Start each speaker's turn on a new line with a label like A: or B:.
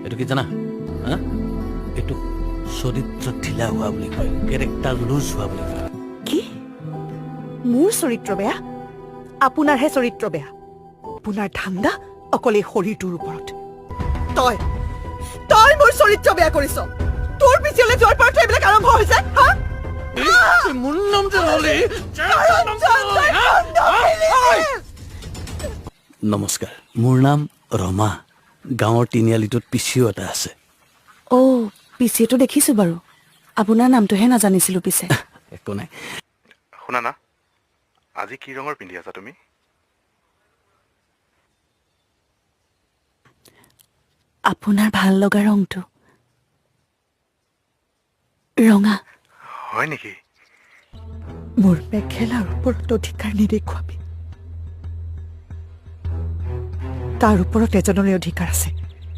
A: এইটো কি জানা হা এইটো চৰিত্ৰ ঢিলা হোৱা বুলি কয় কেৰেক্টাৰ লুজ হোৱা বুলি কয়
B: কি মোৰ চৰিত্ৰ বেয়া আপোনাৰহে চৰিত্ৰ বেয়া আপোনাৰ ধান্দা অকল এই শৰীৰটোৰ ওপৰত তই তই মোৰ চৰিত্ৰ বেয়া কৰিছ তোৰ পিছলৈ যোৱাৰ পৰা এইবিলাক আৰম্ভ হৈছে হা
A: মোৰ নাম যে ললি নমস্কাৰ মোৰ নাম ৰমা গাঁৱৰ তিনিআলিটোত পিচিও এটা আছে
B: পিছেটো দেখিছো বাৰু আপোনাৰ নামটোহে নাজানিছিলো পিছে
A: একো নাই
C: শুনা না আজি কি ৰঙৰ পিন্ধি আছা তুমি
B: আপোনাৰ ভাল লগা ৰংটো ৰঙা
C: হয় নেকি
B: মোৰ মেখেলাৰ ওপৰত অধিকাৰ নিদেখুৱাবি তাৰ ওপৰত এজনৰে অধিকাৰ আছে